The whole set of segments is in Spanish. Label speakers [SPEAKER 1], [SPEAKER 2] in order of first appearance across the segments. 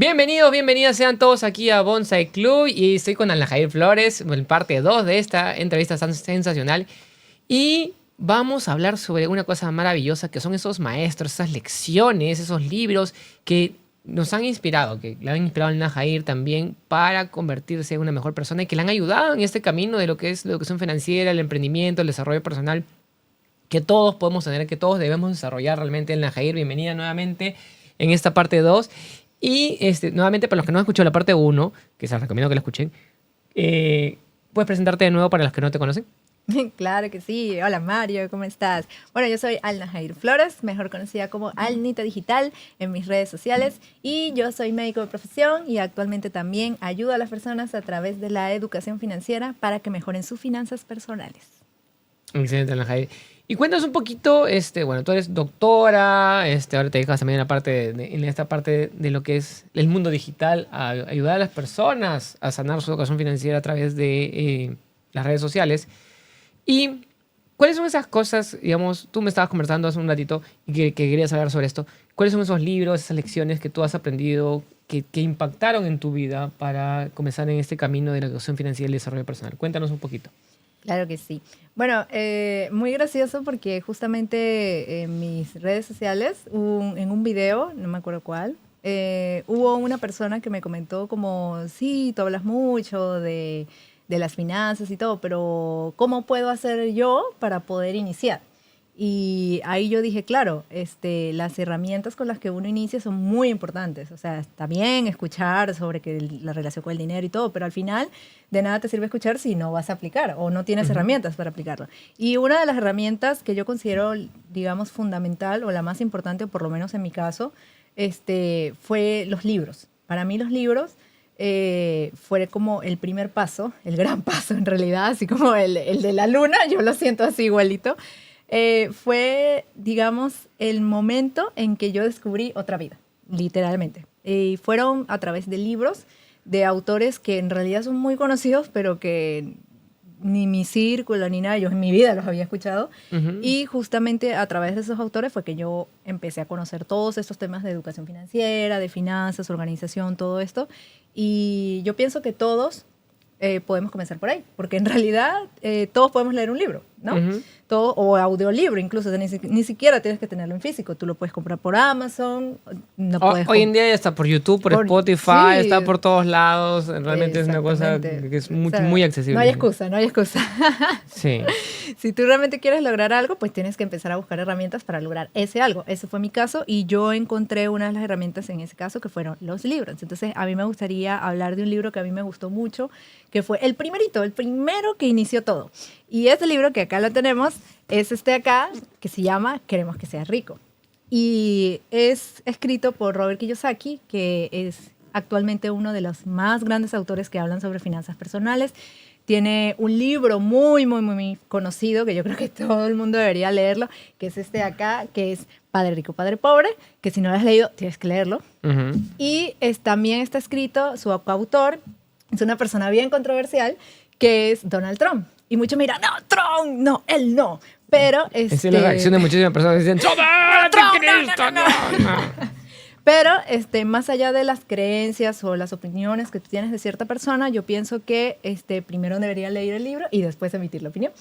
[SPEAKER 1] Bienvenidos, bienvenidas sean todos aquí a Bonsai Club y estoy con Alna Jair Flores en parte 2 de esta entrevista tan sensacional y vamos a hablar sobre una cosa maravillosa que son esos maestros, esas lecciones, esos libros que nos han inspirado, que le han inspirado a Alna Jair también para convertirse en una mejor persona y que le han ayudado en este camino de lo que es la educación financiera, el emprendimiento, el desarrollo personal que todos podemos tener, que todos debemos desarrollar realmente. Alna Jair, bienvenida nuevamente en esta parte 2. Y nuevamente, para los que no han escuchado la parte 1, que se les recomiendo que la escuchen, ¿puedes presentarte de nuevo para los que no te conocen?
[SPEAKER 2] Claro que sí. Hola Mario, ¿cómo estás? Bueno, yo soy Alna Jair Flores, mejor conocida como Alnita Digital en mis redes sociales, y yo soy médico de profesión y actualmente también ayudo a las personas a través de la educación financiera para que mejoren sus finanzas personales.
[SPEAKER 1] Excelente, Alna Jair. Y cuéntanos un poquito, bueno, tú eres doctora, ahora te dedicas también en esta parte de lo que es el mundo digital, a ayudar a las personas a sanar su educación financiera a través de las redes sociales. ¿Y cuáles son esas cosas, digamos, tú me estabas conversando hace un ratito y que querías hablar sobre esto? ¿Cuáles son esos libros, esas lecciones que tú has aprendido que impactaron en tu vida para comenzar en este camino de la educación financiera y el desarrollo personal? Cuéntanos un poquito.
[SPEAKER 2] Claro que sí. Bueno, muy gracioso porque justamente en mis redes sociales, en un video, no me acuerdo cuál, hubo una persona que me comentó como, sí, tú hablas mucho de las finanzas y todo, pero ¿cómo puedo hacer yo para poder iniciar? Y ahí yo dije, claro, las herramientas con las que uno inicia son muy importantes. O sea, está bien escuchar sobre la relación con el dinero y todo, pero al final de nada te sirve escuchar si no vas a aplicar o no tienes herramientas para aplicarlo. Y una de las herramientas que yo considero, digamos, fundamental o la más importante, o por lo menos en mi caso, fue los libros. Para mí los libros fue como el primer paso, el gran paso en realidad, así como el de la luna, yo lo siento así igualito. Fue, digamos, el momento en que yo descubrí otra vida, literalmente. Fueron a través de libros de autores que en realidad son muy conocidos, pero que ni mi círculo ni nada, yo en mi vida los había escuchado. Y justamente a través de esos autores fue que yo empecé a conocer todos estos temas de educación financiera, de finanzas, organización, todo esto. Y yo pienso que todos podemos comenzar por ahí, porque en realidad todos podemos leer un libro, ¿no? Todo, o audiolibro incluso, ni siquiera tienes que tenerlo en físico, tú lo puedes comprar por Amazon.
[SPEAKER 1] Hoy en día ya está por YouTube, por Spotify, sí, está por todos lados, realmente es una cosa que es muy accesible.
[SPEAKER 2] No hay excusa, no hay excusa.
[SPEAKER 1] Sí.
[SPEAKER 2] Si tú realmente quieres lograr algo, pues tienes que empezar a buscar herramientas para lograr ese algo. Ese fue mi caso y yo encontré una de las herramientas en ese caso que fueron los libros. Entonces a mí me gustaría hablar de un libro que a mí me gustó mucho, que fue el primero que inició todo. Y este libro que acá lo tenemos es acá, que se llama Queremos que seas rico. Y es escrito por Robert Kiyosaki, que es actualmente uno de los más grandes autores que hablan sobre finanzas personales. Tiene un libro muy, muy, muy conocido, que yo creo que todo el mundo debería leerlo, que es acá, que es Padre Rico, Padre Pobre, que si no lo has leído, tienes que leerlo. Y también está escrito, su coautor, es una persona bien controversial, que es Donald Trump. Y muchos me dirán, no, Trump, no, él no. Pero
[SPEAKER 1] esa es la reacción de muchísimas personas que dicen, ¡Trump, no!
[SPEAKER 2] Pero más allá de las creencias o las opiniones que tú tienes de cierta persona, yo pienso que primero debería leer el libro y después emitir la opinión.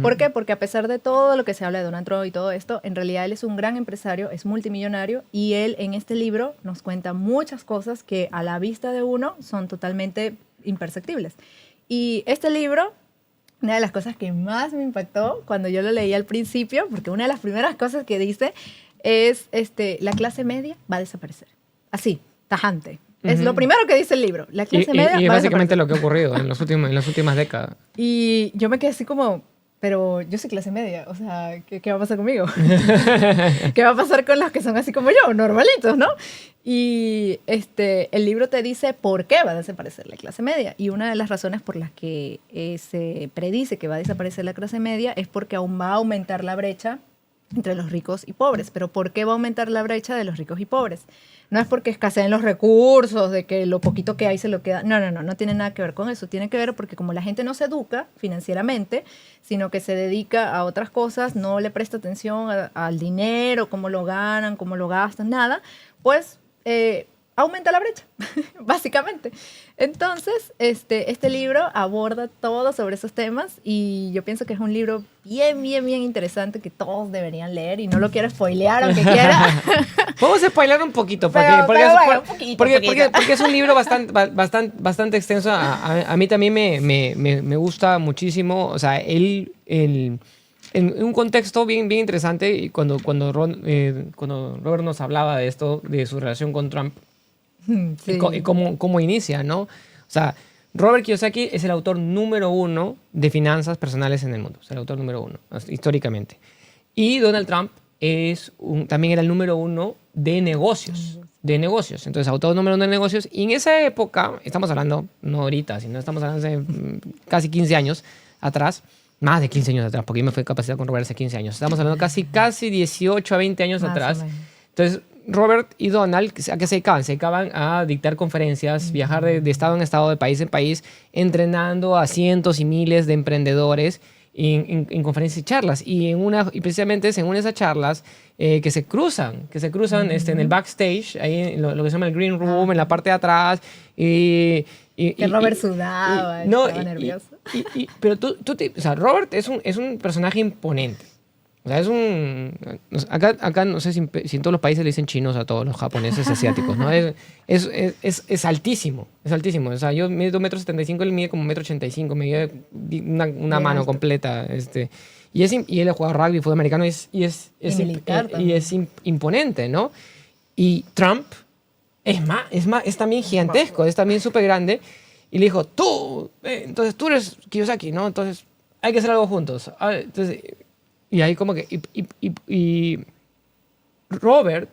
[SPEAKER 2] ¿Por qué? Porque a pesar de todo lo que se habla de Donald Trump y todo esto, en realidad él es un gran empresario, es multimillonario, y él en este libro nos cuenta muchas cosas que a la vista de uno son totalmente imperceptibles. Y este libro, una de las cosas que más me impactó cuando yo lo leí al principio, porque una de las primeras cosas que dice es la clase media va a desaparecer. Así, tajante. Es lo primero que dice el libro. La clase media
[SPEAKER 1] y
[SPEAKER 2] va a
[SPEAKER 1] básicamente
[SPEAKER 2] desaparecer.
[SPEAKER 1] lo que ha ocurrido en las últimas décadas.
[SPEAKER 2] Y yo me quedé así como, pero yo soy clase media, o sea, ¿qué va a pasar conmigo? ¿Qué va a pasar con los que son así como yo, normalitos, no? Y el libro te dice por qué va a desaparecer la clase media. Y una de las razones por las que se predice que va a desaparecer la clase media es porque aún va a aumentar la brecha entre los ricos y pobres. ¿Pero por qué va a aumentar la brecha de los ricos y pobres? No es porque escaseen los recursos, de que lo poquito que hay se lo queda. No tiene nada que ver con eso. Tiene que ver porque como la gente no se educa financieramente, sino que se dedica a otras cosas, no le presta atención al dinero, cómo lo ganan, cómo lo gastan, nada, pues aumenta la brecha, básicamente. Entonces, este libro aborda todo sobre esos temas y yo pienso que es un libro bien, bien, bien interesante que todos deberían leer y no lo quiero spoilear aunque quiera.
[SPEAKER 1] Vamos a spoiler un poquito,
[SPEAKER 2] Pero bueno, un poquito.
[SPEAKER 1] porque es un libro bastante extenso. A mí también me gusta muchísimo. O sea, en un contexto bien, bien interesante, y cuando Robert nos hablaba de esto, de su relación con Trump,
[SPEAKER 2] Sí.
[SPEAKER 1] y cómo inicia, ¿no? O sea, Robert Kiyosaki es el autor número 1 de finanzas personales en el mundo. Es el autor número 1, históricamente. Y Donald Trump también era el número 1 de negocios. De negocios. Entonces, autor número 1 de negocios. Y en esa época, estamos hablando, no ahorita, sino estamos hablando de casi 15 años atrás, más de 15 años atrás, porque yo me fui capacitado con Robert hace 15 años. Estamos hablando casi 18 a 20 años
[SPEAKER 2] Más
[SPEAKER 1] atrás.
[SPEAKER 2] o menos.
[SPEAKER 1] Entonces, Robert y Donald, ¿a qué se dedicaban? Se dedicaban a dictar conferencias, viajar de estado en estado, de país en país, entrenando a cientos y miles de emprendedores en conferencias y charlas. Y precisamente es en una de esas charlas que se cruzan en el backstage, ahí en lo que se llama el green room, en la parte de atrás. Que
[SPEAKER 2] Robert sudaba, estaba nervioso.
[SPEAKER 1] Pero o sea, Robert es un personaje imponente. O sea, acá no sé si en todos los países le dicen chinos a todos los japoneses asiáticos, ¿no? Es altísimo, es altísimo. O sea, yo mido 1,75 m, él mide como 1,85 m, me mide una mano
[SPEAKER 2] alto.
[SPEAKER 1] completa. Y él ha jugado rugby, fútbol americano, y es imponente, ¿no? Y Trump es también gigantesco, es también súper grande. Y le dijo, entonces tú eres Kiyosaki, ¿no? Entonces hay que hacer algo juntos. Entonces... Y ahí como que... Y Robert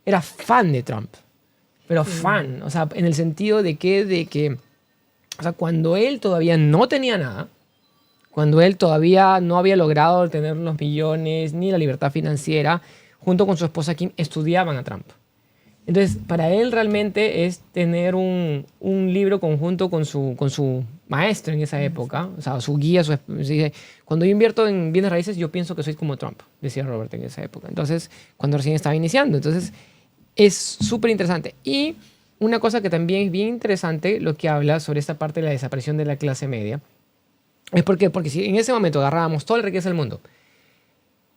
[SPEAKER 1] era fan de Trump. Pero fan. O sea, en el sentido de que... O sea, cuando él todavía no tenía nada, cuando él todavía no había logrado tener los millones ni la libertad financiera, junto con su esposa Kim, estudiaban a Trump. Entonces, para él realmente es tener un libro conjunto con su maestro en esa época, o sea, su guía. Dice, cuando yo invierto en bienes raíces, yo pienso que soy como Trump, decía Robert en esa época. Entonces, cuando recién estaba iniciando. Entonces, es súper interesante. Y una cosa que también es bien interesante, lo que habla sobre esta parte de la desaparición de la clase media, es porque si en ese momento agarrábamos toda la riqueza del mundo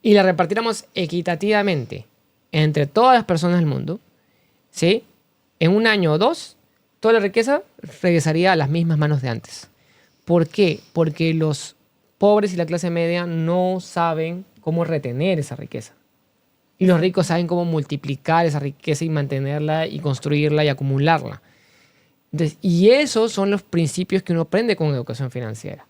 [SPEAKER 1] y la repartiéramos equitativamente entre todas las personas del mundo, ¿sí? En un año o dos, toda la riqueza regresaría a las mismas manos de antes. ¿Por qué? Porque los pobres y la clase media no saben cómo retener esa riqueza. Y los ricos saben cómo multiplicar esa riqueza y mantenerla y construirla y acumularla. Entonces, y esos son los principios que uno aprende con educación financiera.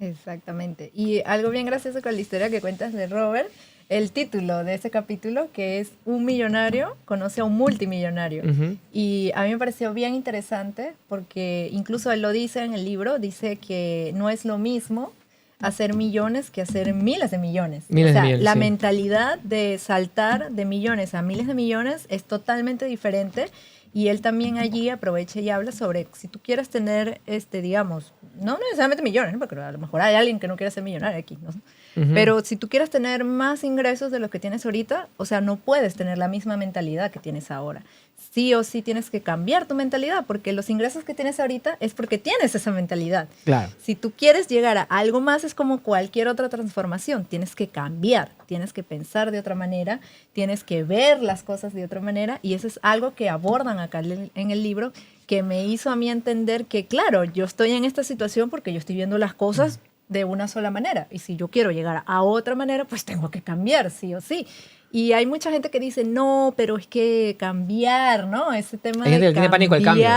[SPEAKER 2] Exactamente. Y algo bien gracioso con la historia que cuentas de Robert, el título de ese capítulo, que es Un millonario conoce a un multimillonario.
[SPEAKER 1] Uh-huh.
[SPEAKER 2] Y a mí me pareció bien interesante porque incluso él lo dice en el libro, dice que no es lo mismo hacer millones que hacer miles de millones. La mentalidad de saltar de millones a miles de millones es totalmente diferente. Y él también allí aprovecha y habla sobre si tú quieres tener, digamos, no necesariamente millones, ¿no? Porque a lo mejor hay alguien que no quiere ser millonario aquí, ¿no? Uh-huh. Pero si tú quieres tener más ingresos de los que tienes ahorita, o sea, no puedes tener la misma mentalidad que tienes ahora. Sí o sí tienes que cambiar tu mentalidad, porque los ingresos que tienes ahorita es porque tienes esa mentalidad.
[SPEAKER 1] Claro.
[SPEAKER 2] Si tú quieres llegar a algo más, es como cualquier otra transformación. Tienes que cambiar, tienes que pensar de otra manera, tienes que ver las cosas de otra manera, y eso es algo que abordan acá en el libro, que me hizo a mí entender que, claro, yo estoy en esta situación porque yo estoy viendo las cosas de una sola manera, y si yo quiero llegar a otra manera, pues tengo que cambiar, sí o sí. Y hay mucha gente que dice, no, pero es que cambiar, ¿no? Ese tema de cambiar, tiene pánico al cambio.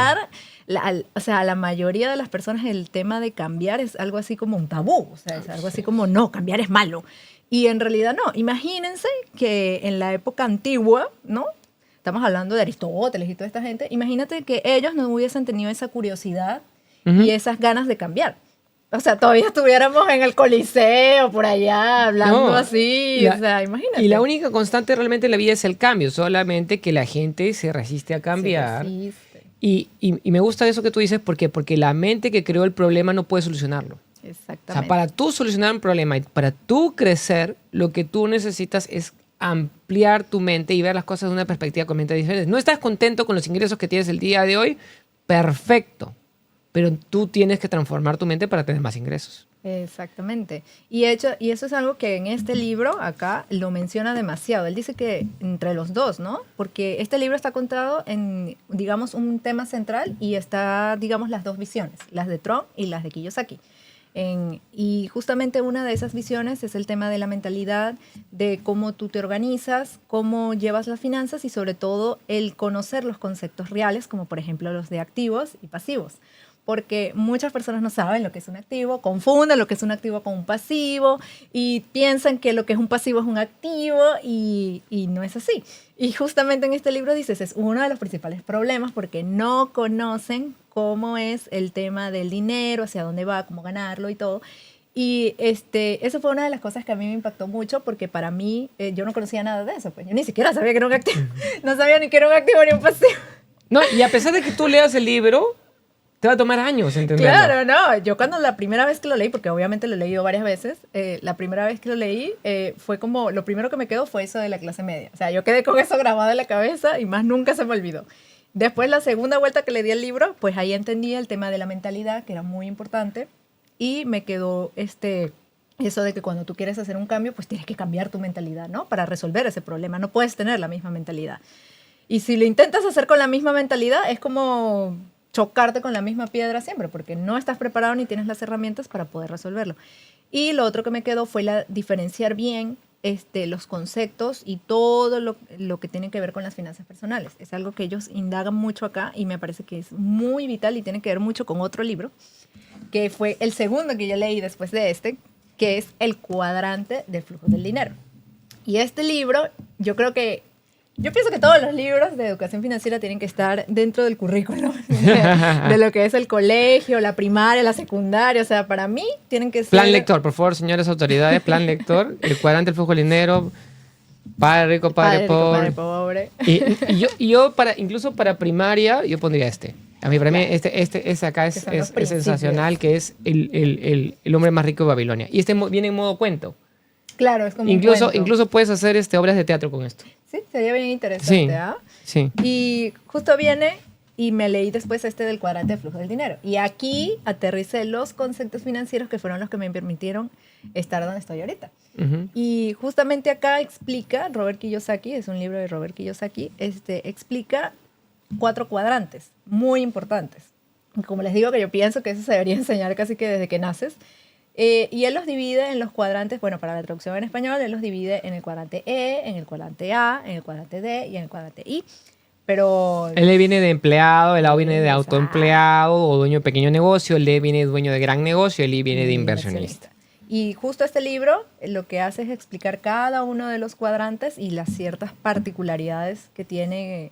[SPEAKER 2] O sea, a la mayoría de las personas el tema de cambiar es algo así como un tabú, o sea, es algo así como, no, cambiar es malo. Y en realidad no. Imagínense que en la época antigua, ¿no? Estamos hablando de Aristóteles y toda esta gente. Imagínate que ellos no hubiesen tenido esa curiosidad uh-huh. y esas ganas de cambiar. O sea, todavía estuviéramos en el Coliseo, por allá, hablando así. O sea, imagínate.
[SPEAKER 1] Y la única constante realmente en la vida es el cambio. Solamente que la gente se resiste a cambiar.
[SPEAKER 2] Se resiste.
[SPEAKER 1] Y me gusta eso que tú dices. ¿Por qué? Porque la mente que creó el problema no puede solucionarlo.
[SPEAKER 2] Exactamente.
[SPEAKER 1] O sea, para tú solucionar un problema y para tú crecer, lo que tú necesitas es ampliar tu mente y ver las cosas de una perspectiva completamente diferente. No estás contento con los ingresos que tienes el día de hoy, perfecto, pero tú tienes que transformar tu mente para tener más ingresos.
[SPEAKER 2] Exactamente. Y eso es algo que en este libro acá lo menciona demasiado. Él dice que entre los dos, ¿no? Porque este libro está contado en, digamos, un tema central y está, digamos, las dos visiones, las de Trump y las de Kiyosaki. Y justamente una de esas visiones es el tema de la mentalidad, de cómo tú te organizas, cómo llevas las finanzas y sobre todo el conocer los conceptos reales, como por ejemplo los de activos y pasivos. Porque muchas personas no saben lo que es un activo, confunden lo que es un activo con un pasivo y piensan que lo que es un pasivo es un activo y no es así. Y justamente en este libro dices, es uno de los principales problemas porque no conocen cómo es el tema del dinero, hacia dónde va, cómo ganarlo y todo. Y eso fue una de las cosas que a mí me impactó mucho porque para mí yo no conocía nada de eso. Pues yo ni siquiera sabía que era un activo. No sabía ni que era un activo ni un pasivo.
[SPEAKER 1] No, y a pesar de que tú leas el libro, te va a tomar años entenderlo.
[SPEAKER 2] Claro, no. Yo cuando la primera vez que lo leí, porque obviamente lo he leído varias veces, la primera vez que lo leí fue como, lo primero que me quedó fue eso de la clase media. O sea, yo quedé con eso grabado en la cabeza y más nunca se me olvidó. Después, la segunda vuelta que le di al libro, pues ahí entendí el tema de la mentalidad, que era muy importante, y me quedó eso de que cuando tú quieres hacer un cambio, pues tienes que cambiar tu mentalidad, ¿no? Para resolver ese problema. No puedes tener la misma mentalidad. Y si lo intentas hacer con la misma mentalidad, es como chocarte con la misma piedra siempre, porque no estás preparado ni tienes las herramientas para poder resolverlo. Y lo otro que me quedó fue diferenciar bien los conceptos y todo lo que tiene que ver con las finanzas personales. Es algo que ellos indagan mucho acá y me parece que es muy vital y tiene que ver mucho con otro libro, que fue el segundo que yo leí después de que es El cuadrante del flujo del dinero. Y este libro, yo pienso que todos los libros de educación financiera tienen que estar dentro del currículum de lo que es el colegio, la primaria, la secundaria. O sea, para mí tienen que ser...
[SPEAKER 1] Plan lector, por favor, señores autoridades, plan lector, el cuadrante del flujo del dinero, padre rico, padre pobre.
[SPEAKER 2] Padre pobre.
[SPEAKER 1] Y yo incluso para primaria, yo pondría A mí, para mí, este acá es sensacional, que es el hombre más rico de Babilonia. Y viene en modo cuento.
[SPEAKER 2] Claro, es como un cuento.
[SPEAKER 1] Incluso puedes hacer obras de teatro con esto.
[SPEAKER 2] Sí, sería bien interesante, ¿ah?
[SPEAKER 1] Sí.
[SPEAKER 2] Y justo viene y me leí después del cuadrante de flujo del dinero. Y aquí aterricé los conceptos financieros que fueron los que me permitieron estar donde estoy ahorita.
[SPEAKER 1] Uh-huh.
[SPEAKER 2] Y justamente acá explica, Robert Kiyosaki, es un libro de Robert Kiyosaki, explica 4 cuadrantes muy importantes. Como les digo, que yo pienso que eso se debería enseñar casi que desde que naces. Y él los divide en los cuadrantes, bueno, para la traducción en español, él los divide en el cuadrante E, en el cuadrante A, en el cuadrante D y en el cuadrante I. Pero...
[SPEAKER 1] El E viene de empleado, el A viene de autoempleado o dueño de pequeño negocio, el D viene de dueño de gran negocio, el I viene de inversionista.
[SPEAKER 2] Y justo este libro lo que hace es explicar cada uno de los cuadrantes y las ciertas particularidades que tienen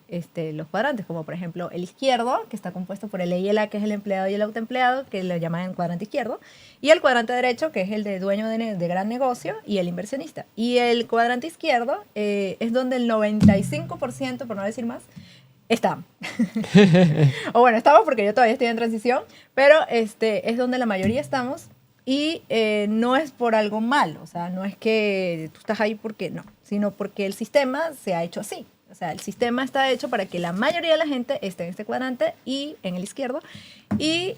[SPEAKER 2] los cuadrantes, como por ejemplo el izquierdo, que está compuesto por el E y el A, que es el empleado y el autoempleado, que lo llaman cuadrante izquierdo, y el cuadrante derecho, que es el de dueño de gran negocio y el inversionista. Y el cuadrante izquierdo es donde el 95%, por no decir más, está. O bueno, estamos porque yo todavía estoy en transición, pero es donde la mayoría estamos. Y no es por algo malo, o sea, no es que tú estás ahí porque no, sino porque el sistema se ha hecho así. O sea, el sistema está hecho para que la mayoría de la gente esté en este cuadrante y en el izquierdo. Y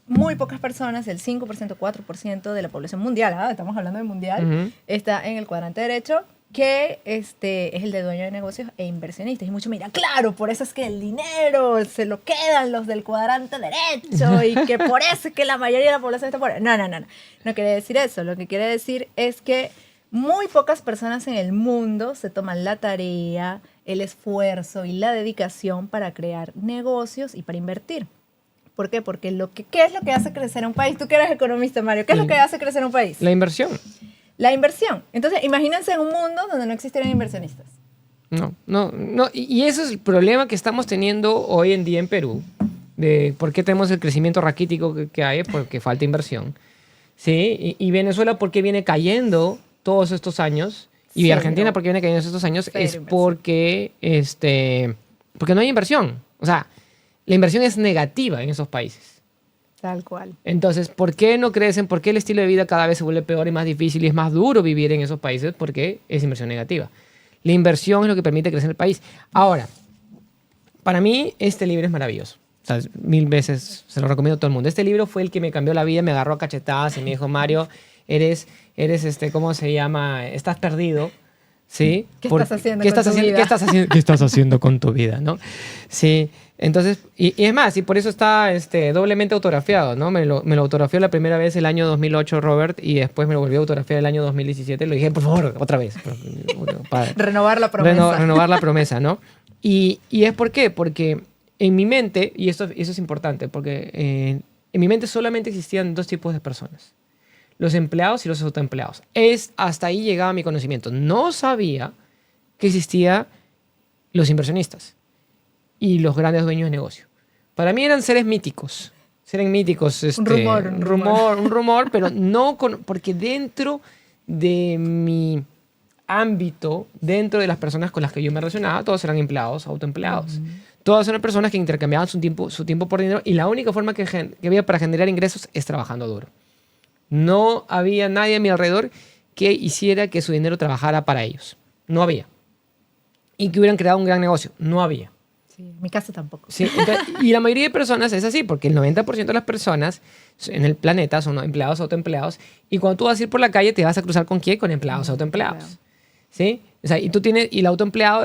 [SPEAKER 2] muy pocas personas, el 5%, 4% de la población mundial, estamos hablando de mundial,
[SPEAKER 1] Uh-huh.
[SPEAKER 2] está en el cuadrante derecho, que es el de dueño de negocios e inversionistas. Y muchos miran, claro, por eso es que el dinero se lo quedan los del cuadrante derecho y que por eso es que la mayoría de la población está por... No. No quiere decir eso. Lo que quiere decir es que muy pocas personas en el mundo se toman la tarea, el esfuerzo y la dedicación para crear negocios y para invertir. ¿Por qué? Porque ¿qué es lo que hace crecer un país? Tú que eres economista, Mario, ¿qué es lo que hace crecer un país?
[SPEAKER 1] La inversión.
[SPEAKER 2] La inversión. Entonces, imagínense en un mundo donde no existieran inversionistas.
[SPEAKER 1] No. Y ese es el problema que estamos teniendo hoy en día en Perú. De por qué tenemos el crecimiento raquítico que hay, porque falta inversión. ¿Sí? Y Venezuela, ¿por qué viene cayendo todos estos años? Y Argentina, ¿por qué viene cayendo estos años? Es porque no hay inversión. O sea, la inversión es negativa en esos países.
[SPEAKER 2] Tal cual.
[SPEAKER 1] Entonces, ¿por qué no crecen? ¿Por qué el estilo de vida cada vez se vuelve peor y más difícil y es más duro vivir en esos países? Porque es inversión negativa. La inversión es lo que permite crecer el país. Ahora, para mí este libro es maravilloso. O sea, 1000 veces se lo recomiendo a todo el mundo. Este libro fue el que me cambió la vida, me agarró a cachetadas y me dijo, Mario, eres ¿cómo se llama? Estás perdido. ¿Sí?
[SPEAKER 2] ¿Qué estás haciendo
[SPEAKER 1] ¿qué
[SPEAKER 2] con
[SPEAKER 1] estás
[SPEAKER 2] tu
[SPEAKER 1] haciendo,
[SPEAKER 2] vida?
[SPEAKER 1] ¿qué estás haciendo con tu vida? ¿No? Sí, entonces, y es más, y por eso está doblemente autografiado, ¿no? Me lo autografió la primera vez el año 2008 Robert y después me lo volvió a autografiar el año 2017. Le dije, por favor, otra vez.
[SPEAKER 2] Renovar la promesa.
[SPEAKER 1] Renovar la promesa, ¿no? Y es por qué, porque en mi mente, y eso es importante, porque en mi mente solamente existían dos tipos de personas. Los empleados y los autoempleados. Hasta ahí llegaba mi conocimiento. No sabía que existían los inversionistas y los grandes dueños de negocio. Para mí eran seres míticos.
[SPEAKER 2] Un
[SPEAKER 1] rumor, pero no porque dentro de mi ámbito, dentro de las personas con las que yo me relacionaba, todos eran empleados, autoempleados. Todas eran personas que intercambiaban su tiempo por dinero y la única forma que había para generar ingresos es trabajando duro. No había nadie a mi alrededor que hiciera que su dinero trabajara para ellos. No había. Y que hubieran creado un gran negocio. No había.
[SPEAKER 2] Sí, en mi caso tampoco.
[SPEAKER 1] Sí, y la mayoría de personas es así, porque el 90% de las personas en el planeta son empleados, autoempleados. Y cuando tú vas a ir por la calle, te vas a cruzar ¿con quién? Con empleados, autoempleados. ¿Sí? O sea, y el autoempleado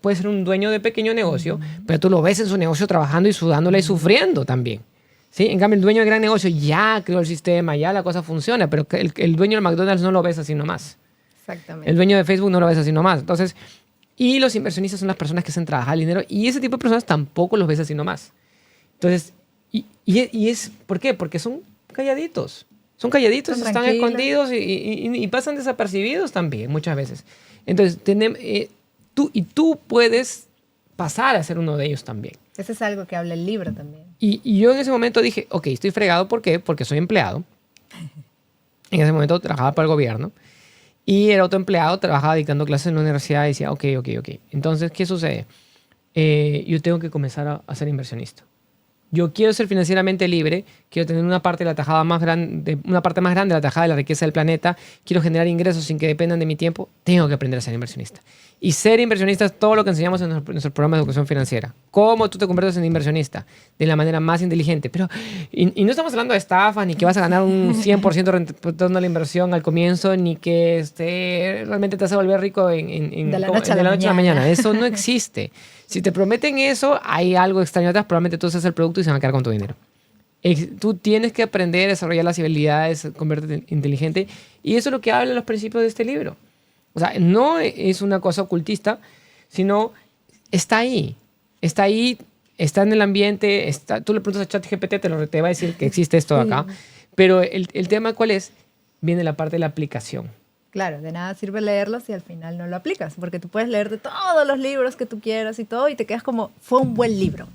[SPEAKER 1] puede ser un dueño de pequeño negocio, pero tú lo ves en su negocio trabajando y sudándole y sufriendo también. ¿Sí? En cambio, el dueño del gran negocio ya creó el sistema, ya la cosa funciona, pero el dueño del McDonald's no lo ves así nomás.
[SPEAKER 2] Exactamente.
[SPEAKER 1] El dueño de Facebook no lo ves así nomás. Entonces, y los inversionistas son las personas que hacen trabajar el dinero y ese tipo de personas tampoco los ves así nomás. Entonces, ¿por qué? Porque son calladitos. Son calladitos, están escondidos y pasan desapercibidos también muchas veces. Entonces, tú puedes pasar a ser uno de ellos también.
[SPEAKER 2] Ese es algo que habla el libro también.
[SPEAKER 1] Y yo en ese momento dije, ok, estoy fregado. ¿Por qué? Porque soy empleado. En ese momento trabajaba para el gobierno. Y era autoempleado, trabajaba dictando clases en la universidad y decía, ok. Entonces, ¿qué sucede? Yo tengo que comenzar a ser inversionista. Yo quiero ser financieramente libre, quiero tener una parte más grande de la tajada de la riqueza del planeta, quiero generar ingresos sin que dependan de mi tiempo, tengo que aprender a ser inversionista. Y ser inversionista es todo lo que enseñamos en nuestro programa de educación financiera. ¿Cómo tú te conviertes en inversionista? De la manera más inteligente. Y no estamos hablando de estafas, ni que vas a ganar un 100% retorno a la inversión al comienzo, ni que realmente te vas a volver rico de la noche a la mañana. Eso no existe. Si te prometen eso, hay algo extraño atrás, probablemente tú haces el producto y se van a quedar con tu dinero. Tú tienes que aprender a desarrollar las habilidades, convertirte en inteligente. Y eso es lo que hablan los principios de este libro. O sea, no es una cosa ocultista, sino está ahí. Está ahí, está en el ambiente. Tú le preguntas a ChatGPT, te va a decir que existe esto acá. Pero el tema, ¿cuál es? Viene la parte de la aplicación.
[SPEAKER 2] Claro, de nada sirve leerlos si al final no lo aplicas, porque tú puedes leer de todos los libros que tú quieras y todo y te quedas como, fue un buen libro.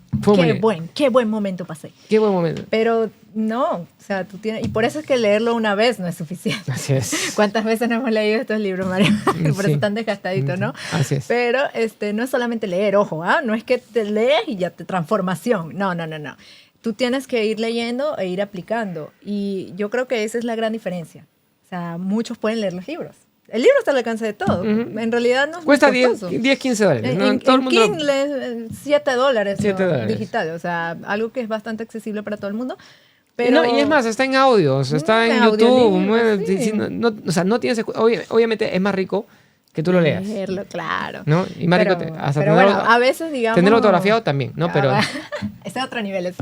[SPEAKER 2] Qué buen momento pasé.
[SPEAKER 1] Qué buen momento.
[SPEAKER 2] Pero no, o sea, tú tienes, y por eso es que leerlo una vez no es suficiente.
[SPEAKER 1] Así es.
[SPEAKER 2] ¿Cuántas veces no hemos leído estos libros, Mario? Por eso están desgastaditos, ¿no?
[SPEAKER 1] Así es.
[SPEAKER 2] Pero no es solamente leer, ojo, no es que te lees y ya te transformación. No. Tú tienes que ir leyendo e ir aplicando. Y yo creo que esa es la gran diferencia. O sea, muchos pueden leer los libros. El libro está al alcance de todo. En realidad no es
[SPEAKER 1] cuesta
[SPEAKER 2] muy costoso.
[SPEAKER 1] $10, $15.
[SPEAKER 2] En
[SPEAKER 1] todo el mundo
[SPEAKER 2] Kindle, $7.
[SPEAKER 1] $7.
[SPEAKER 2] Digital. O sea, algo que es bastante accesible para todo el mundo. Pero
[SPEAKER 1] y es más, está en audios, está en YouTube.
[SPEAKER 2] Sí.
[SPEAKER 1] O sea, no tienes... Obviamente es más rico que tú lo leas.
[SPEAKER 2] Leerlo, claro.
[SPEAKER 1] ¿No? Y más rico
[SPEAKER 2] pero bueno, a veces, digamos...
[SPEAKER 1] Tenerlo autografiado también, ¿no? Pero...
[SPEAKER 2] Ese es otro nivel,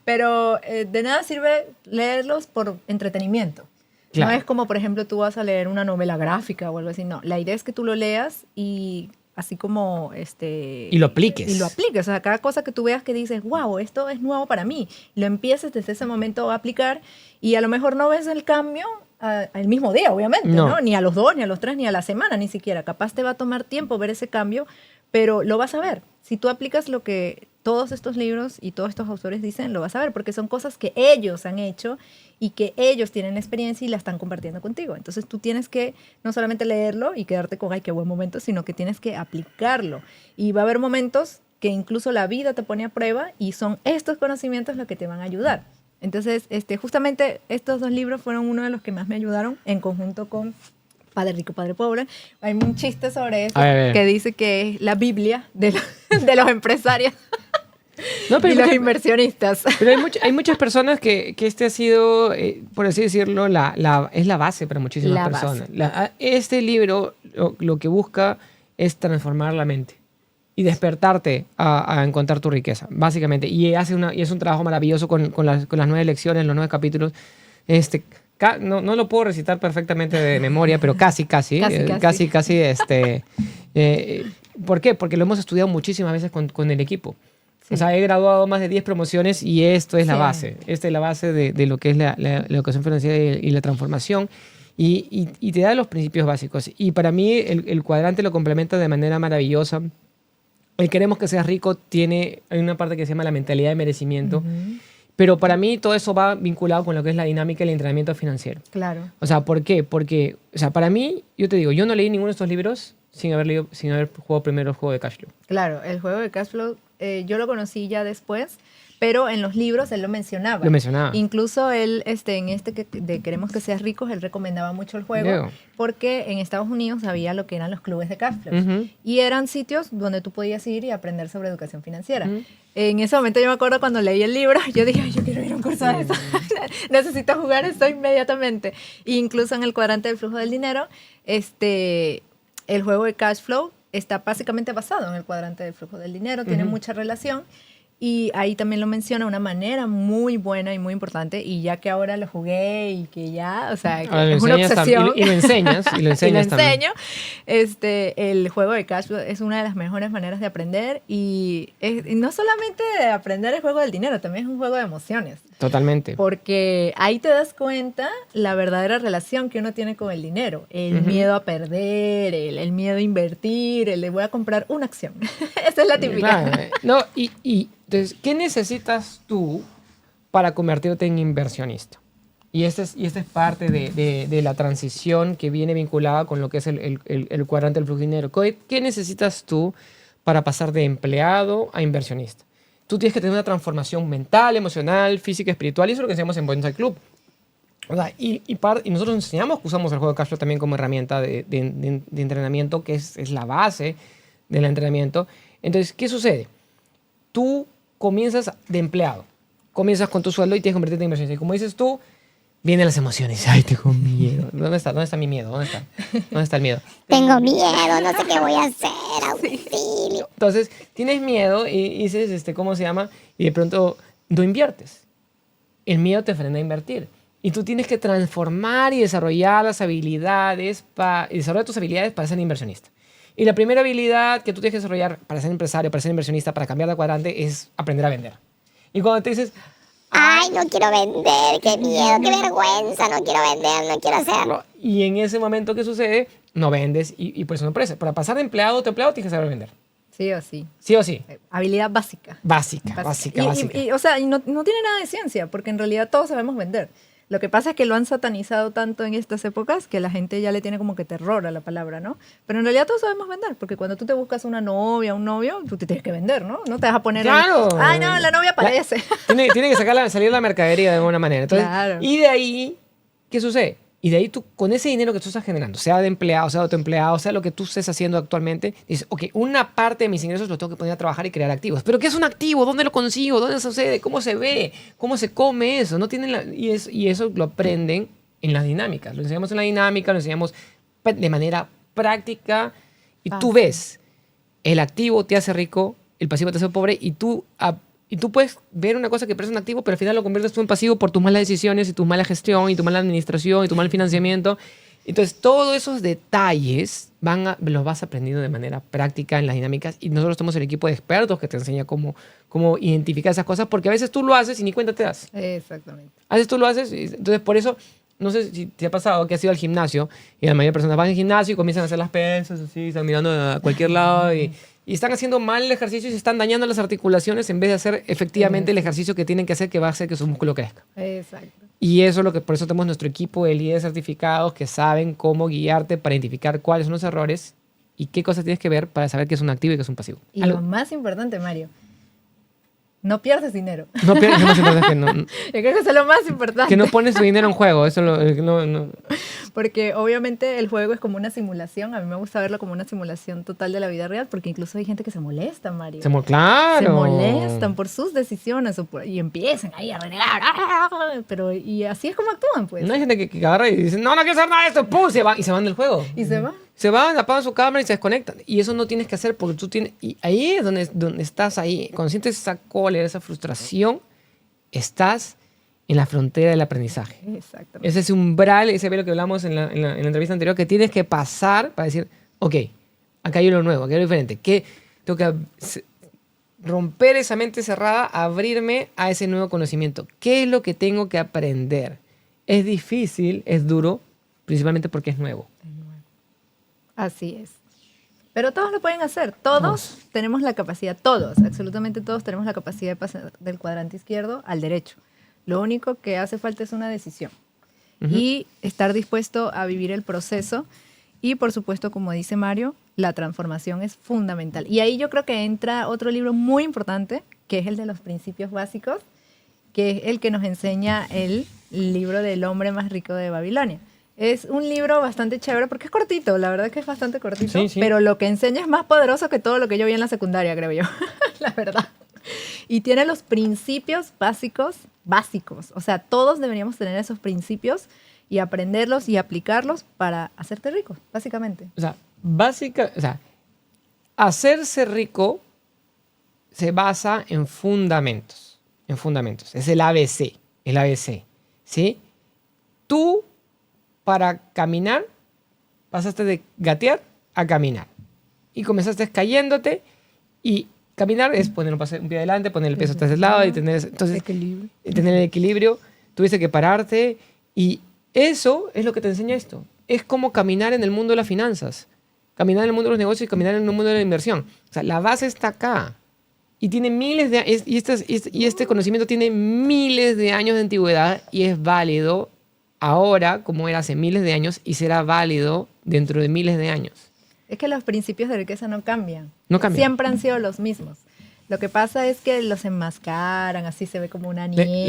[SPEAKER 2] Pero de nada sirve leerlos por entretenimiento. Claro. No es como, por ejemplo, tú vas a leer una novela gráfica o algo así. No, la idea es que tú lo leas y así como...
[SPEAKER 1] y lo apliques.
[SPEAKER 2] Y lo apliques. O sea, cada cosa que tú veas que dices, wow, esto es nuevo para mí. Lo empieces desde ese momento a aplicar y a lo mejor no ves el cambio al mismo día, obviamente, ¿no? Ni a los 2, ni a los 3, ni a la semana, ni siquiera. Capaz te va a tomar tiempo ver ese cambio, pero lo vas a ver. Si tú aplicas lo que todos estos libros y todos estos autores dicen, lo vas a ver, porque son cosas que ellos han hecho y que ellos tienen experiencia y la están compartiendo contigo. Entonces tú tienes que no solamente leerlo y quedarte con, ay, qué buen momento, sino que tienes que aplicarlo. Y va a haber momentos que incluso la vida te pone a prueba y son estos conocimientos los que te van a ayudar. Entonces, justamente estos dos libros fueron uno de los que más me ayudaron en conjunto con Padre Rico, Padre Pobre. Hay un chiste sobre eso
[SPEAKER 1] A ver.
[SPEAKER 2] que dice que es la Biblia de los empresarios
[SPEAKER 1] No,
[SPEAKER 2] y los
[SPEAKER 1] mucha-
[SPEAKER 2] inversionistas.
[SPEAKER 1] pero hay muchas personas que este ha sido, por así decirlo, es la base para muchísimas
[SPEAKER 2] La
[SPEAKER 1] personas.
[SPEAKER 2] base.
[SPEAKER 1] Este libro lo que busca es transformar la mente y despertarte a encontrar tu riqueza, básicamente. Y es un trabajo maravilloso con las 9 lecciones, los 9 capítulos. No lo puedo recitar perfectamente de memoria, pero casi. ¿Por qué? Porque lo hemos estudiado muchísimas veces con el equipo.
[SPEAKER 2] Sí.
[SPEAKER 1] O sea, he graduado más de 10 promociones y esto es la
[SPEAKER 2] Sí.
[SPEAKER 1] base. Esta es la base de lo que es la educación financiera y la transformación. Y te da los principios básicos. Y para mí el cuadrante lo complementa de manera maravillosa. El queremos que seas rico hay una parte que se llama la mentalidad de merecimiento.
[SPEAKER 2] Ujú.
[SPEAKER 1] Pero para mí todo eso va vinculado con lo que es la dinámica y el entrenamiento financiero.
[SPEAKER 2] Claro.
[SPEAKER 1] O sea, ¿por qué? Porque, o sea, para mí, yo te digo, yo no leí ninguno de estos libros sin haber jugado primero el juego de Cashflow.
[SPEAKER 2] Claro, el juego de Cashflow yo lo conocí ya después, pero en los libros él lo mencionaba.
[SPEAKER 1] Lo mencionaba.
[SPEAKER 2] Incluso él, de Queremos que seas ricos, él recomendaba mucho el juego
[SPEAKER 1] Leo.
[SPEAKER 2] porque en Estados Unidos había lo que eran los clubes de Cashflow
[SPEAKER 1] Ujú.
[SPEAKER 2] y eran sitios donde tú podías ir y aprender sobre educación financiera.
[SPEAKER 1] Ujú.
[SPEAKER 2] En ese momento yo me acuerdo cuando leí el libro, yo dije, "Ay, yo quiero ir a un curso de eso, necesito jugar esto inmediatamente". E incluso en el cuadrante del flujo del dinero, el juego de Cashflow está básicamente basado en el cuadrante del flujo del dinero, tiene
[SPEAKER 1] Ujú.
[SPEAKER 2] mucha relación y ahí también lo menciona de una manera muy buena y muy importante y ya que ahora lo jugué y que ya, o sea, que
[SPEAKER 1] Ahora lo
[SPEAKER 2] es una
[SPEAKER 1] enseñas
[SPEAKER 2] obsesión.
[SPEAKER 1] y lo enseñas. Y lo
[SPEAKER 2] Y lo
[SPEAKER 1] enseñas también.
[SPEAKER 2] enseño. El juego de Cashflow es una de las mejores maneras de aprender y no solamente de aprender el juego del dinero, también es un juego de emociones.
[SPEAKER 1] Totalmente.
[SPEAKER 2] Porque ahí te das cuenta la verdadera relación que uno tiene con el dinero. El
[SPEAKER 1] Ujú.
[SPEAKER 2] miedo a perder, el miedo a invertir, el de voy a comprar una acción. Esa es la típica.
[SPEAKER 1] Claro, no, entonces, ¿qué necesitas tú para convertirte en inversionista? Y esta es parte de la transición que viene vinculada con lo que es el cuadrante del flujo de dinero. ¿Qué necesitas tú para pasar de empleado a inversionista? Tú tienes que tener una transformación mental, emocional, física, espiritual, y eso es lo que enseñamos en Bonsai Club. O sea, y nosotros enseñamos que usamos el juego de Cashflow también como herramienta de entrenamiento, que es la base del entrenamiento. Entonces, ¿qué sucede? Tú comienzas de empleado, comienzas con tu sueldo y tienes que convertirte en inversionista. Y como dices tú, vienen las emociones. Ay, tengo miedo. ¿Dónde está mi miedo? ¿Dónde está el miedo?
[SPEAKER 3] Tengo miedo, no sé qué voy a hacer, auxilio.
[SPEAKER 1] Entonces, tienes miedo y dices, ¿cómo se llama? Y de pronto no inviertes. El miedo te frena a invertir. Y tú tienes que transformar y desarrollar tus habilidades para ser inversionista. Y la primera habilidad que tú tienes que desarrollar para ser empresario, para ser inversionista, para cambiar de cuadrante, es aprender a vender. Y cuando te dices,
[SPEAKER 3] Ay, no quiero vender, qué miedo, qué vergüenza, no quiero vender, no quiero hacerlo.
[SPEAKER 1] y en ese momento que sucede, no vendes y por eso no empresa. Para pasar de empleado a empleado tienes que saber vender.
[SPEAKER 2] Sí o sí.
[SPEAKER 1] Sí o sí.
[SPEAKER 2] Habilidad básica.
[SPEAKER 1] Básica.
[SPEAKER 2] O sea, y no tiene nada de ciencia, porque en realidad todos sabemos vender. Lo que pasa es que lo han satanizado tanto en estas épocas que la gente ya le tiene como que terror a la palabra, ¿no? Pero en realidad todos sabemos vender, porque cuando tú te buscas una novia, un novio, tú te tienes que vender, ¿no? No te vas a poner
[SPEAKER 1] Claro.
[SPEAKER 2] Ay, no, la novia parece.
[SPEAKER 1] Tiene que salir la mercadería de alguna manera. Entonces,
[SPEAKER 2] Claro.
[SPEAKER 1] Y de ahí, ¿qué sucede? Y de ahí tú, con ese dinero que tú estás generando, sea de empleado, sea de autoempleado, sea lo que tú estés haciendo actualmente, dices, ok, una parte de mis ingresos los tengo que poner a trabajar y crear activos. ¿Pero qué es un activo? ¿Dónde lo consigo? ¿Dónde sucede? ¿Cómo se ve? ¿Cómo se come eso? No tienen y eso lo aprenden en las dinámicas. Lo enseñamos en la dinámica, lo enseñamos de manera práctica y tú ves, el activo te hace rico, el pasivo te hace pobre y tú puedes ver una cosa que parece un activo, pero al final lo conviertes tú en pasivo por tus malas decisiones y tu mala gestión y tu mala administración y tu mal financiamiento. Entonces, todos esos detalles los vas aprendiendo de manera práctica en las dinámicas y nosotros somos el equipo de expertos que te enseña cómo identificar esas cosas porque a veces tú lo haces y ni cuenta te das.
[SPEAKER 2] Exactamente.
[SPEAKER 1] A veces tú lo haces, entonces por eso, no sé si te ha pasado que has ido al gimnasio y la mayoría de personas van al gimnasio y comienzan a hacer las pesas, así, están mirando a cualquier lado y están haciendo mal el ejercicio y se están dañando las articulaciones en vez de hacer efectivamente el ejercicio que tienen que hacer que va a hacer que su músculo crezca.
[SPEAKER 2] Exacto.
[SPEAKER 1] Y eso es lo que por eso tenemos nuestro equipo de líderes certificados que saben cómo guiarte para identificar cuáles son los errores y qué cosas tienes que ver para saber qué es un activo y qué es un pasivo.
[SPEAKER 2] Y lo más importante, Mario, no pierdes dinero.
[SPEAKER 1] No pierdas, lo más importante es
[SPEAKER 2] Yo creo que eso es lo más importante.
[SPEAKER 1] que no pones tu dinero en juego. Eso no.
[SPEAKER 2] Porque obviamente el juego es como una simulación. A mí me gusta verlo como una simulación total de la vida real, porque incluso hay gente que se molesta, Mario.
[SPEAKER 1] Claro.
[SPEAKER 2] Se molestan por sus decisiones y empiezan ahí a renegar. Pero, y así es como actúan, pues.
[SPEAKER 1] No hay gente que agarra y dice, no quiero hacer nada de esto, ¡pum! Y se van del juego.
[SPEAKER 2] Y se van.
[SPEAKER 1] Se van, apagan su cámara y se desconectan. Y eso no tienes que hacer porque tú tienes... Y ahí es donde estás ahí. Cuando sientes esa cólera, esa frustración, estás en la frontera del aprendizaje.
[SPEAKER 2] Exactamente.
[SPEAKER 1] Es ese umbral, ese velo que hablamos en la entrevista anterior, que tienes que pasar para decir, ok, acá hay lo nuevo, acá hay lo diferente. Que tengo que romper esa mente cerrada, abrirme a ese nuevo conocimiento. ¿Qué es lo que tengo que aprender? Es difícil, es duro, principalmente porque es nuevo.
[SPEAKER 2] Así es. Pero todos lo pueden hacer. Todos tenemos la capacidad, todos, absolutamente todos tenemos la capacidad de pasar del cuadrante izquierdo al derecho. Lo único que hace falta es una decisión y estar dispuesto a vivir el proceso. Y por supuesto, como dice Mario, la transformación es fundamental. Y ahí yo creo que entra otro libro muy importante, que es el de los principios básicos, que es el que nos enseña el libro del hombre más rico de Babilonia. Es un libro bastante chévere porque es cortito, la verdad es que es bastante cortito,
[SPEAKER 1] Sí.
[SPEAKER 2] pero lo que enseña es más poderoso que todo lo que yo vi en la secundaria, creo yo, la verdad. Y tiene los principios básicos. O sea, todos deberíamos tener esos principios y aprenderlos y aplicarlos para hacerte rico, básicamente.
[SPEAKER 1] O sea, hacerse rico se basa en fundamentos. Es el ABC, ¿sí? Tú, para caminar, pasaste de gatear a caminar. Y comenzaste cayéndote y caminar es poner un pie adelante, poner el peso hasta el lado y tener, entonces, tener el equilibrio. Tuviste que pararte y eso es lo que te enseña esto. Es como caminar en el mundo de las finanzas, caminar en el mundo de los negocios y caminar en el mundo de la inversión. O sea, la base está acá. Y tiene miles de este conocimiento tiene miles de años de antigüedad y es válido ahora como era hace miles de años y será válido dentro de miles de años.
[SPEAKER 2] Es que los principios de riqueza no cambian.
[SPEAKER 1] No cambian.
[SPEAKER 2] Siempre han sido los mismos. Lo que pasa es que los enmascaran, así se ve como una niebla.
[SPEAKER 1] Y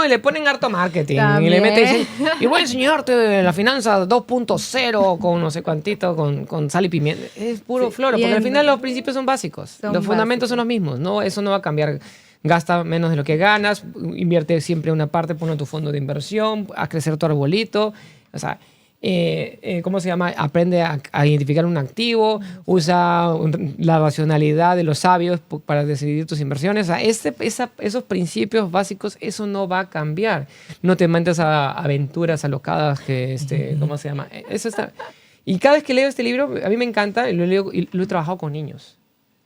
[SPEAKER 1] le ponen harto marketing.
[SPEAKER 2] También.
[SPEAKER 1] Y le meten, y voy a enseñarte la finanza 2.0 con no sé cuantito, con sal y pimienta. Es puro floro, porque al final los principios son básicos. Los fundamentos son los mismos, ¿no? Eso no va a cambiar. Gasta menos de lo que ganas, invierte siempre una parte, ponlo en tu fondo de inversión, haz crecer tu arbolito. O sea, ¿cómo se llama? Aprende a identificar un activo, usa la racionalidad de los sabios para decidir tus inversiones. O sea, esos principios básicos, eso no va a cambiar. No te metas a aventuras alocadas que, ¿cómo se llama? Eso está. Y cada vez que leo este libro, a mí me encanta, y lo he trabajado con niños.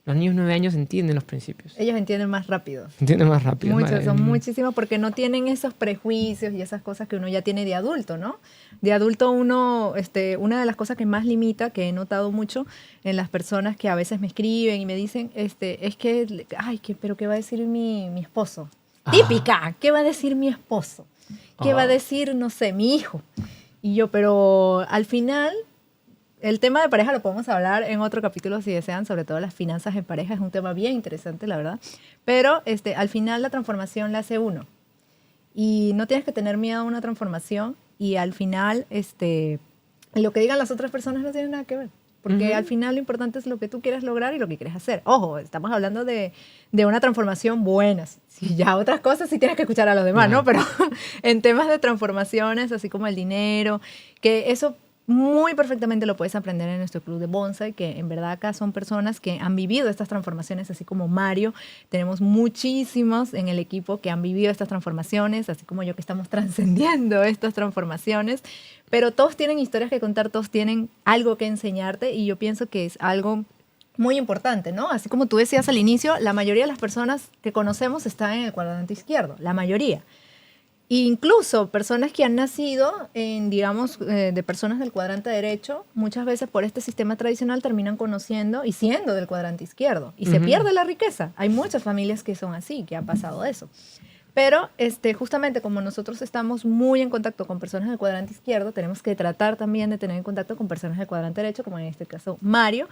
[SPEAKER 1] Los niños de 9 años entienden los principios.
[SPEAKER 2] Ellos entienden más rápido.
[SPEAKER 1] Entienden más rápido.
[SPEAKER 2] Son muchísimos porque no tienen esos prejuicios y esas cosas que uno ya tiene de adulto, ¿no? De adulto uno, una de las cosas que más limita, que he notado mucho en las personas que a veces me escriben y me dicen, es que, pero ¿qué va a decir mi esposo? Típica, ¿qué va a decir mi esposo? ¿Qué va a decir, no sé, mi hijo? Y yo, pero al final... El tema de pareja lo podemos hablar en otro capítulo si desean, sobre todo las finanzas en pareja, es un tema bien interesante, la verdad. Pero al final la transformación la hace uno. Y no tienes que tener miedo a una transformación y al final lo que digan las otras personas no tiene nada que ver. Porque al final lo importante es lo que tú quieres lograr y lo que quieres hacer. Ojo, estamos hablando de una transformación buena. Si ya otras cosas sí tienes que escuchar a los demás, ¿no? Pero en temas de transformaciones, así como el dinero, que eso... Muy perfectamente lo puedes aprender en nuestro club de bonsai, que en verdad acá son personas que han vivido estas transformaciones, así como Mario. Tenemos muchísimos en el equipo que han vivido estas transformaciones, así como yo que estamos trascendiendo estas transformaciones. Pero todos tienen historias que contar, todos tienen algo que enseñarte y yo pienso que es algo muy importante, ¿no? Así como tú decías al inicio, la mayoría de las personas que conocemos están en el cuadrante izquierdo, la mayoría. Incluso personas que han nacido en, digamos, de personas del cuadrante derecho, muchas veces por este sistema tradicional terminan conociendo y siendo del cuadrante izquierdo. Y se pierde la riqueza. Hay muchas familias que son así, que ha pasado eso. Pero justamente como nosotros estamos muy en contacto con personas del cuadrante izquierdo, tenemos que tratar también de tener en contacto con personas del cuadrante derecho, como en este caso Mario.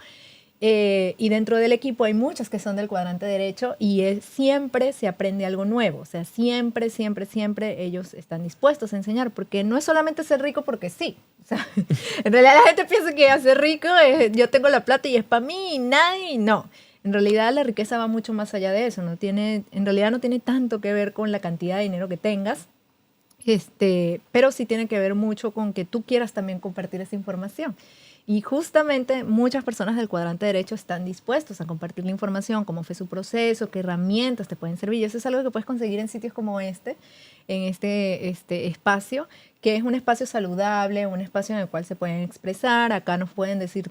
[SPEAKER 2] Y dentro del equipo hay muchos que son del cuadrante derecho y siempre se aprende algo nuevo. O sea, siempre, siempre, siempre ellos están dispuestos a enseñar, porque no es solamente ser rico porque sí. O sea, en realidad la gente piensa que hacer rico es yo tengo la plata y es para mí y nadie. No. En realidad la riqueza va mucho más allá de eso. En realidad no tiene tanto que ver con la cantidad de dinero que tengas, pero sí tiene que ver mucho con que tú quieras también compartir esa información. Y justamente muchas personas del cuadrante derecho están dispuestos a compartir la información, cómo fue su proceso, qué herramientas te pueden servir. Y eso es algo que puedes conseguir en sitios como en este espacio, que es un espacio saludable, un espacio en el cual se pueden expresar. Acá nos pueden decir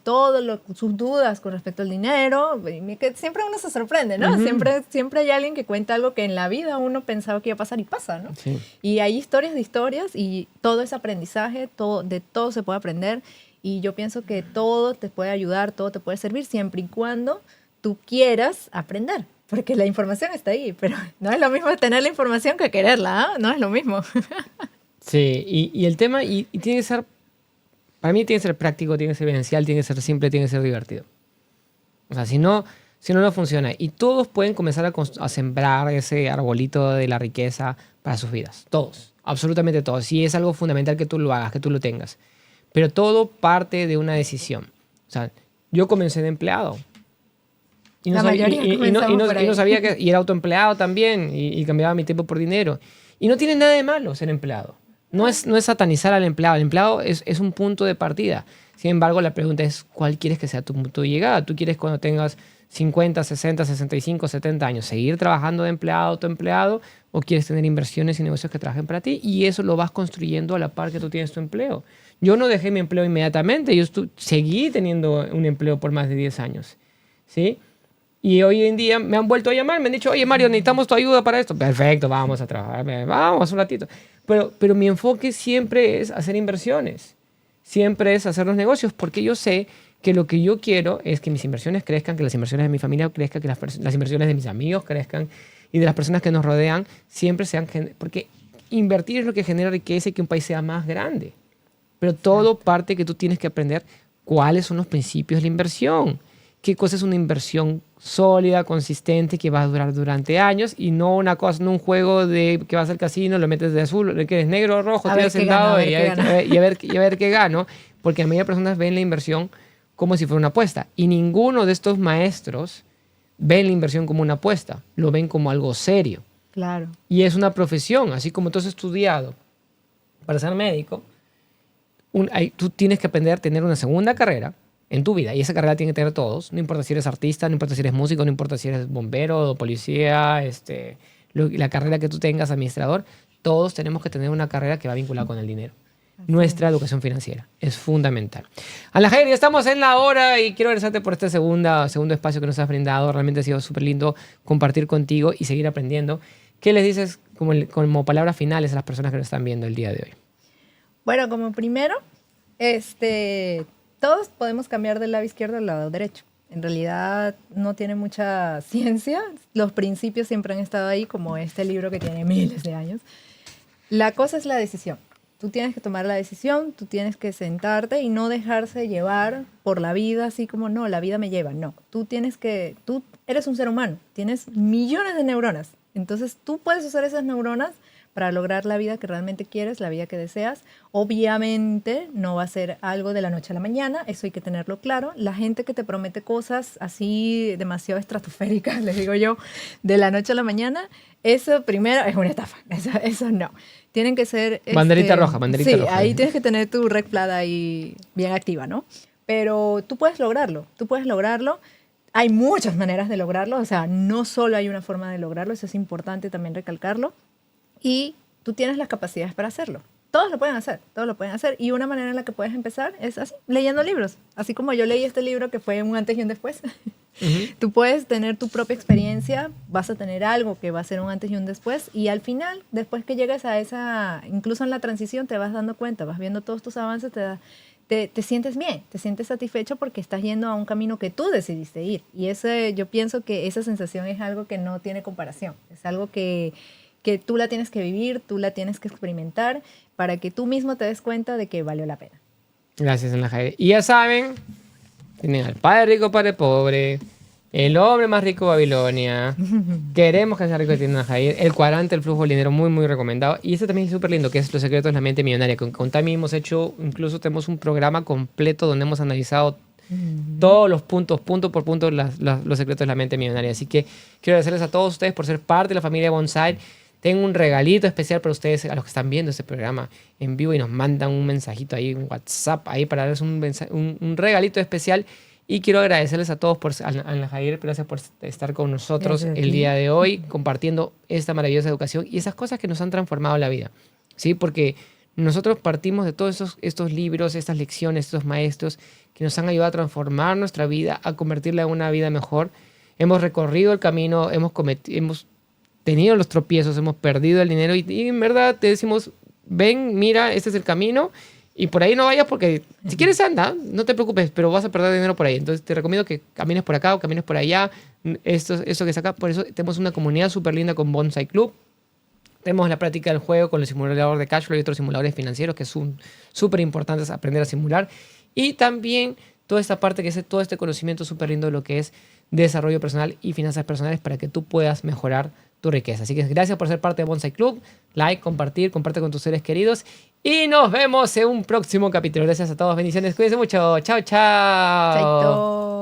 [SPEAKER 2] sus dudas con respecto al dinero, que siempre uno se sorprende, ¿no? Siempre hay alguien que cuenta algo que en la vida uno pensaba que iba a pasar y pasa, ¿no?
[SPEAKER 1] Sí.
[SPEAKER 2] Y hay historias de historias y todo es aprendizaje, de todo se puede aprender. Y yo pienso que todo te puede ayudar, todo te puede servir, siempre y cuando tú quieras aprender. Porque la información está ahí, pero no es lo mismo tener la información que quererla, ¿eh? No es lo mismo.
[SPEAKER 1] Sí, y el tema, y tiene que ser, para mí tiene que ser práctico, tiene que ser vivencial, tiene que ser simple, tiene que ser divertido. O sea, si no funciona. Y todos pueden comenzar a sembrar ese arbolito de la riqueza para sus vidas. Todos, absolutamente todos. Y es algo fundamental que tú lo hagas, que tú lo tengas. Pero todo parte de una decisión. O sea, yo comencé de empleado. Y no sabía que... Y era autoempleado también. Y cambiaba mi tiempo por dinero. Y no tiene nada de malo ser empleado. No es satanizar al empleado. El empleado es un punto de partida. Sin embargo, la pregunta es, ¿cuál quieres que sea tu punto de llegada? ¿Tú quieres cuando tengas 50, 60, 65, 70 años seguir trabajando de empleado, autoempleado? ¿O quieres tener inversiones y negocios que trabajen para ti? Y eso lo vas construyendo a la par que tú tienes tu empleo. Yo no dejé mi empleo inmediatamente. Yo seguí teniendo un empleo por más de 10 años. ¿Sí? Y hoy en día me han vuelto a llamar. Me han dicho, oye, Mario, necesitamos tu ayuda para esto. Perfecto, vamos a trabajar. Vamos un ratito. Pero mi enfoque siempre es hacer inversiones. Siempre es hacer los negocios. Porque yo sé que lo que yo quiero es que mis inversiones crezcan, que las inversiones de mi familia crezcan, que las inversiones de mis amigos crezcan y de las personas que nos rodean siempre sean... Porque invertir es lo que genera riqueza y que un país sea más grande. Pero todo parte que tú tienes que aprender cuáles son los principios de la inversión. Qué cosa es una inversión sólida, consistente, que va a durar durante años y no una cosa, no un juego de que vas al casino, lo metes de azul, que es negro o rojo, tiras el dado y a ver qué gano. Porque la mayoría de personas ven la inversión como si fuera una apuesta. Y ninguno de estos maestros ven la inversión como una apuesta. Lo ven como algo serio.
[SPEAKER 2] Claro.
[SPEAKER 1] Y es una profesión. Así como tú has estudiado para ser médico, tú tienes que aprender a tener una segunda carrera en tu vida. Y esa carrera tiene que tener todos. No importa si eres artista, no importa si eres músico, no importa si eres bombero o policía, la carrera que tú tengas, administrador. Todos tenemos que tener una carrera que va vinculada con el dinero. Nuestra educación financiera es fundamental. Alhajer, ya estamos en la hora y quiero agradecerte por este segundo espacio que nos has brindado. Realmente ha sido súper lindo compartir contigo y seguir aprendiendo. ¿Qué les dices como palabras finales a las personas que nos están viendo el día de hoy?
[SPEAKER 2] Bueno, como primero, todos podemos cambiar del lado izquierdo al lado derecho. En realidad no tiene mucha ciencia. Los principios siempre han estado ahí, como este libro que tiene miles de años. La cosa es la decisión. Tú tienes que tomar la decisión, tú tienes que sentarte y no dejarse llevar por la vida, así como, no, la vida me lleva. No, tú eres un ser humano, tienes millones de neuronas. Entonces tú puedes usar esas neuronas para lograr la vida que realmente quieres, la vida que deseas. Obviamente no va a ser algo de la noche a la mañana, eso hay que tenerlo claro. La gente que te promete cosas así demasiado estratosféricas, les digo yo, de la noche a la mañana, eso primero es una estafa, eso no. Tienen que ser...
[SPEAKER 1] Banderita roja, banderita roja.
[SPEAKER 2] Sí, ahí tienes que tener tu red flag ahí bien activa, ¿no? Pero tú puedes lograrlo. Hay muchas maneras de lograrlo, o sea, no solo hay una forma de lograrlo, eso es importante también recalcarlo. Y tú tienes las capacidades para hacerlo. Todos lo pueden hacer. Y una manera en la que puedes empezar es así, leyendo libros. Así como yo leí este libro que fue un antes y un después. Tú puedes tener tu propia experiencia, vas a tener algo que va a ser un antes y un después. Y al final, después que llegues a esa, incluso en la transición, te vas dando cuenta, vas viendo todos tus avances, te sientes bien, te sientes satisfecho porque estás yendo a un camino que tú decidiste ir. Y yo pienso que esa sensación es algo que no tiene comparación. Es algo que tú la tienes que vivir, tú la tienes que experimentar para que tú mismo te des cuenta de que valió la pena.
[SPEAKER 1] Gracias, Alhajer. Y ya saben, Tienen al padre rico, padre pobre. El hombre más rico de Babilonia. Queremos que sea rico de Tienda Jair. El cuadrante del flujo del dinero, muy, muy recomendado. Y este también es súper lindo, que es Los secretos de la mente millonaria. Con Tami hemos hecho, incluso tenemos un programa completo donde hemos analizado todos los puntos, punto por punto, los secretos de la mente millonaria. Así que quiero agradecerles a todos ustedes por ser parte de la familia Bonsai. Tengo un regalito especial para ustedes, a los que están viendo este programa en vivo y nos mandan un mensajito ahí, un WhatsApp ahí para darles un regalito especial. Y quiero agradecerles a todos, a Jair, gracias por estar con nosotros
[SPEAKER 2] Gracias a
[SPEAKER 1] el
[SPEAKER 2] ti.
[SPEAKER 1] día de hoy, compartiendo esta maravillosa educación y esas cosas que nos han transformado la vida. ¿Sí? Porque nosotros partimos de todos estos libros, estas lecciones, estos maestros que nos han ayudado a transformar nuestra vida, a convertirla en una vida mejor. Hemos recorrido el camino, hemos tenido los tropiezos, hemos perdido el dinero y en verdad te decimos, ven, mira, este es el camino. Y por ahí no vayas porque si quieres anda, no te preocupes, pero vas a perder dinero por ahí. Entonces te recomiendo que camines por acá o camines por allá. Esto que es acá. Por eso tenemos una comunidad súper linda con Bonsai Club. Tenemos la práctica del juego con el simulador de cash flow y otros simuladores financieros que son súper importantes aprender a simular. Y también toda esta parte que es todo este conocimiento súper lindo de lo que es desarrollo personal y finanzas personales para que tú puedas mejorar tu riqueza. Así que gracias por ser parte de Bonsai Club. Like, compartir, comparte con tus seres queridos. Y nos vemos en un próximo capítulo. Gracias a todos. Bendiciones. Cuídense mucho. Chao, chao.
[SPEAKER 2] Chaito.